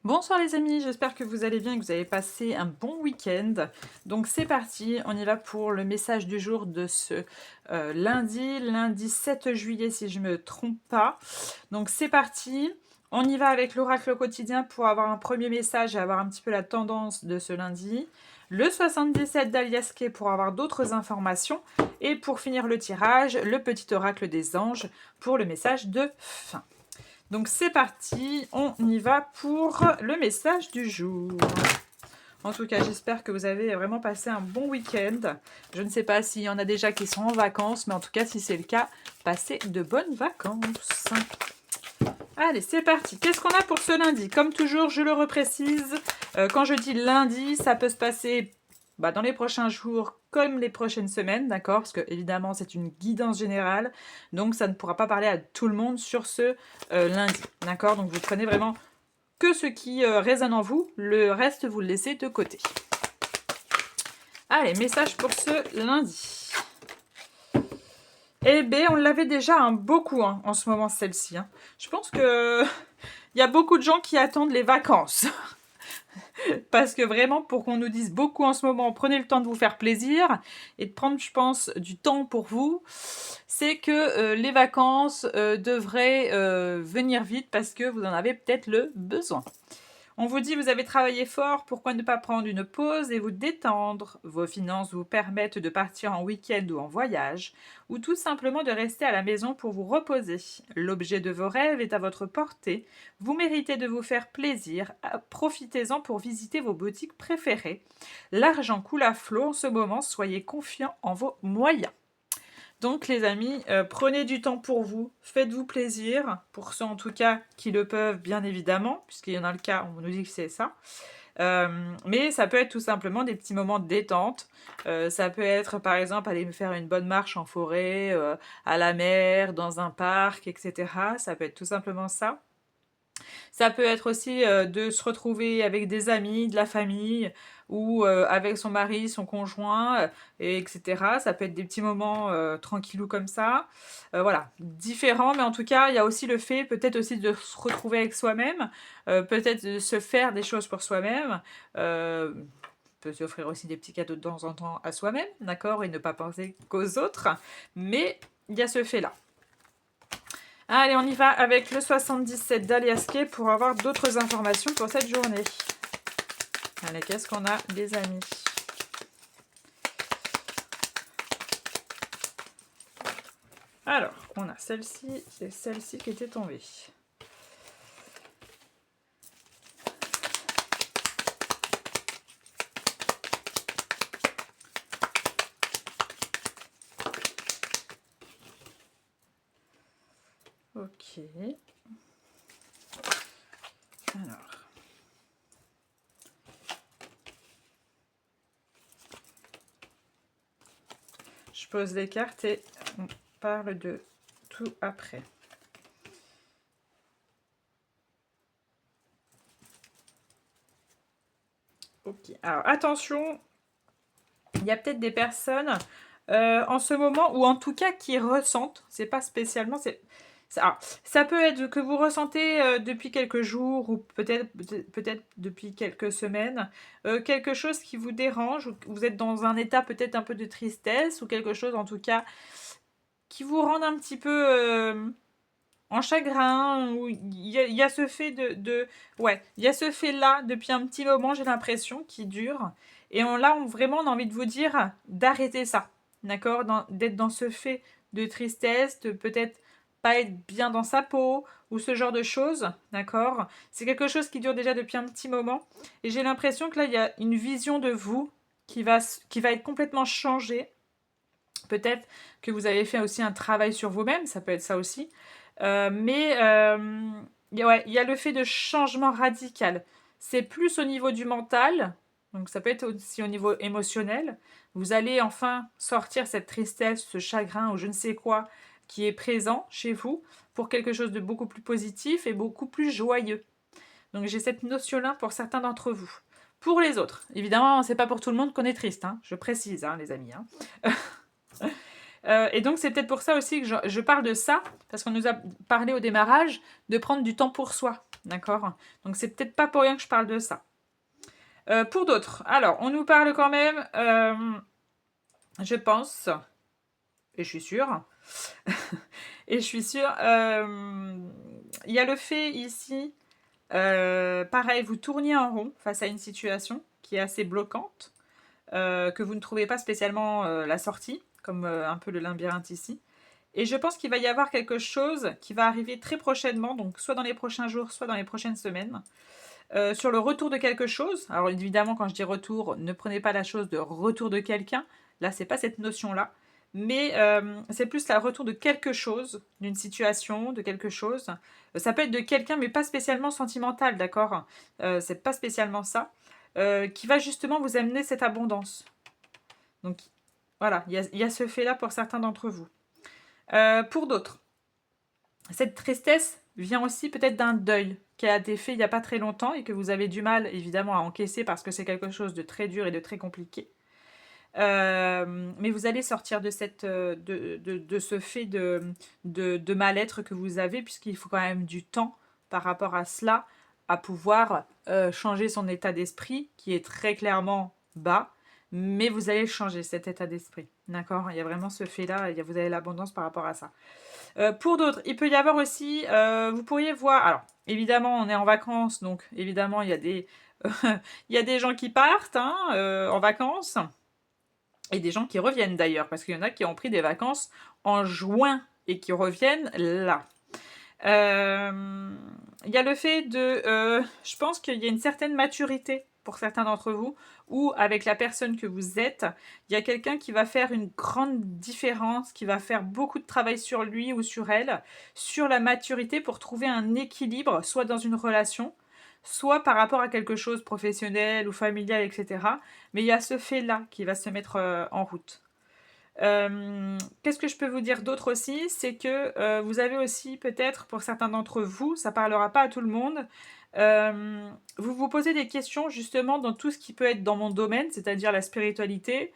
Bonsoir les amis, j'espère que vous allez bien et que vous avez passé un bon week-end. Donc c'est parti, on y va pour le message du jour de ce lundi 7 juillet si je ne me trompe pas. Donc c'est parti, on y va avec l'oracle quotidien pour avoir un premier message et avoir un petit peu la tendance de ce lundi. Le 77 d'Aliaske pour avoir d'autres informations. Et pour finir le tirage, le petit oracle des anges pour le message de fin. Donc c'est parti, on y va pour le message du jour. En tout cas, j'espère que vous avez vraiment passé un bon week-end. Je ne sais pas s'il y en a déjà qui sont en vacances, mais en tout cas, si c'est le cas, passez de bonnes vacances. Allez, c'est parti. Qu'est-ce qu'on a pour ce lundi? Comme toujours, je le reprécise, quand je dis lundi, ça peut se passer dans les prochains jours comme les prochaines semaines, d'accord? Parce que évidemment, c'est une guidance générale, donc ça ne pourra pas parler à tout le monde sur ce lundi, d'accord? Donc vous prenez vraiment que ce qui résonne en vous, le reste vous le laissez de côté. Allez, message pour ce lundi. Eh bien, on l'avait déjà beaucoup en ce moment, celle-ci. Je pense que il y a beaucoup de gens qui attendent les vacances. Parce que vraiment, pour qu'on nous dise beaucoup en ce moment, prenez le temps de vous faire plaisir et de prendre, je pense, du temps pour vous, c'est que les vacances devraient venir vite parce que vous en avez peut-être le besoin. On vous dit, vous avez travaillé fort, pourquoi ne pas prendre une pause et vous détendre? Vos finances vous permettent de partir en week-end ou en voyage, ou tout simplement de rester à la maison pour vous reposer. L'objet de vos rêves est à votre portée. Vous méritez de vous faire plaisir. Profitez-en pour visiter vos boutiques préférées. L'argent coule à flot en ce moment, soyez confiants en vos moyens. Donc les amis, prenez du temps pour vous, faites-vous plaisir, pour ceux en tout cas qui le peuvent bien évidemment, puisqu'il y en a le cas, on nous dit que c'est ça. Mais ça peut être tout simplement des petits moments de détente. Ça peut être par exemple aller me faire une bonne marche en forêt, à la mer, dans un parc, etc. Ça peut être tout simplement ça. Ça peut être aussi de se retrouver avec des amis, de la famille, ou avec son mari, son conjoint, etc. Ça peut être des petits moments tranquillou comme ça. Voilà, différents, mais en tout cas, il y a aussi le fait peut-être aussi de se retrouver avec soi-même, peut-être de se faire des choses pour soi-même. Peut s'offrir aussi des petits cadeaux de temps en temps à soi-même, d'accord, et ne pas penser qu'aux autres. Mais il y a ce fait-là. Allez, on y va avec le 77 d'Aliaske pour avoir d'autres informations pour cette journée. Allez, qu'est-ce qu'on a, les amis? Alors, on a celle-ci et celle-ci qui étaient tombées. Ok. Alors. Je pose les cartes et on parle de tout après. Ok. Alors, attention, il y a peut-être des personnes en ce moment, ou en tout cas qui ressentent, c'est pas spécialement, ça peut être que vous ressentez depuis quelques jours ou peut-être depuis quelques semaines quelque chose qui vous dérange, ou que vous êtes dans un état peut-être un peu de tristesse, ou quelque chose en tout cas qui vous rend un petit peu en chagrin, ou il y a ce fait ouais, il y a ce fait là depuis un petit moment, j'ai l'impression, qui dure, et vraiment on a envie de vous dire d'arrêter ça, d'accord, d'être dans ce fait de tristesse, de peut-être pas être bien dans sa peau, ou ce genre de choses, d'accord. C'est quelque chose qui dure déjà depuis un petit moment, et j'ai l'impression que là il y a une vision de vous qui va être complètement changée. Peut-être que vous avez fait aussi un travail sur vous-même, ça peut être ça aussi. Ouais, il y a le fait de changement radical. C'est plus au niveau du mental, donc ça peut être aussi au niveau émotionnel. Vous allez enfin sortir cette tristesse, ce chagrin ou je ne sais quoi qui est présent chez vous pour quelque chose de beaucoup plus positif et beaucoup plus joyeux. Donc j'ai cette notion-là pour certains d'entre vous. Pour les autres, évidemment, c'est pas pour tout le monde qu'on est triste, je précise, les amis. Et donc, c'est peut-être pour ça aussi que je parle de ça, parce qu'on nous a parlé au démarrage de prendre du temps pour soi, d'accord? Donc, c'est peut-être pas pour rien que je parle de ça. Pour d'autres, alors, on nous parle quand même, je pense, et je suis sûre, et je suis sûre, il y a le fait ici, pareil, vous tourniez en rond face à une situation qui est assez bloquante, que vous ne trouvez pas spécialement la sortie, comme un peu le labyrinthe ici. Et je pense qu'il va y avoir quelque chose qui va arriver très prochainement, donc soit dans les prochains jours, soit dans les prochaines semaines, sur le retour de quelque chose. Alors évidemment, quand je dis retour, ne prenez pas la chose de retour de quelqu'un. Là, c'est pas cette notion-là. Mais c'est plus la retour de quelque chose, d'une situation, de quelque chose. Ça peut être de quelqu'un, mais pas spécialement sentimental, d'accord. C'est pas spécialement ça. Qui va justement vous amener cette abondance. Donc voilà, il y a ce fait-là pour certains d'entre vous. Pour d'autres, cette tristesse vient aussi peut-être d'un deuil qui a été fait il n'y a pas très longtemps et que vous avez du mal évidemment à encaisser parce que c'est quelque chose de très dur et de très compliqué. Mais vous allez sortir de, de ce fait de mal-être que vous avez, puisqu'il faut quand même du temps par rapport à cela, à pouvoir changer son état d'esprit, qui est très clairement bas, mais vous allez changer cet état d'esprit. D'accord? Il y a vraiment ce fait-là, vous avez l'abondance par rapport à ça. Pour d'autres, il peut y avoir aussi, vous pourriez voir, alors évidemment on est en vacances, donc évidemment il y a des, il y a des gens qui partent hein, en vacances, et des gens qui reviennent d'ailleurs, parce qu'il y en a qui ont pris des vacances en juin et qui reviennent là. Il y a le fait de... je pense qu'il y a une certaine maturité pour certains d'entre vous, ou avec la personne que vous êtes, il y a quelqu'un qui va faire une grande différence, qui va faire beaucoup de travail sur lui ou sur elle, sur la maturité pour trouver un équilibre, soit dans une relation, soit par rapport à quelque chose professionnel ou familial, etc. Mais il y a ce fait-là qui va se mettre en route. Qu'est-ce que je peux vous dire d'autre aussi? C'est que vous avez aussi peut-être, pour certains d'entre vous, ça parlera pas à tout le monde, vous vous posez des questions justement dans tout ce qui peut être dans mon domaine, c'est-à-dire la spiritualité.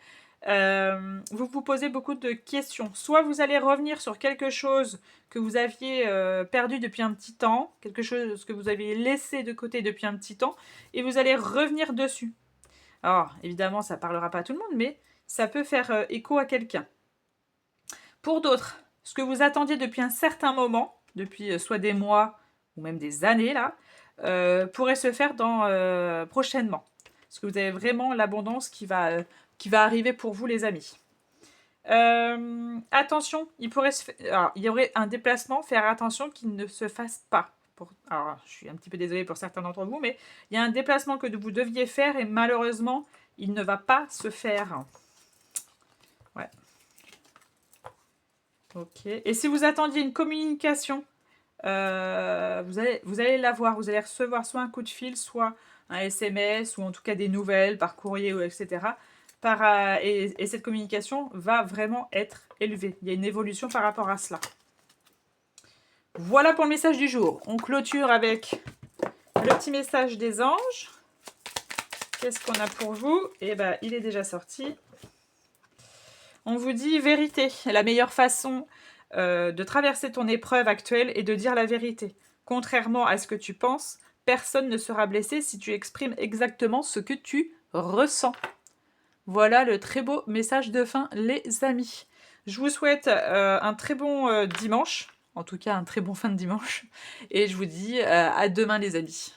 Vous vous posez beaucoup de questions. Soit vous allez revenir sur quelque chose que vous aviez perdu depuis un petit temps, quelque chose que vous aviez laissé de côté depuis un petit temps, et vous allez revenir dessus. Alors, évidemment, ça parlera pas à tout le monde, mais ça peut faire écho à quelqu'un. Pour d'autres, ce que vous attendiez depuis un certain moment, depuis soit des mois ou même des années là, pourrait se faire prochainement. Parce que vous avez vraiment l'abondance qui va arriver pour vous les amis. Attention, il y aurait un déplacement, faire attention qu'il ne se fasse pas. Alors, je suis un petit peu désolée pour certains d'entre vous, mais il y a un déplacement que vous deviez faire et malheureusement, il ne va pas se faire. Ouais. Ok. Et si vous attendiez une communication, vous allez l'avoir. Vous allez recevoir soit un coup de fil, soit un SMS, ou en tout cas des nouvelles par courrier, etc. Et cette communication va vraiment être élevée. Il y a une évolution par rapport à cela. Voilà pour le message du jour. On clôture avec le petit message des anges. Qu'est-ce qu'on a pour vous? Eh bien, il est déjà sorti. On vous dit vérité. La meilleure façon de traverser ton épreuve actuelle est de dire la vérité. Contrairement à ce que tu penses, personne ne sera blessé si tu exprimes exactement ce que tu ressens. Voilà le très beau message de fin, les amis. Je vous souhaite un très bon dimanche. En tout cas, un très bon fin de dimanche. Et je vous dis à demain, les amis.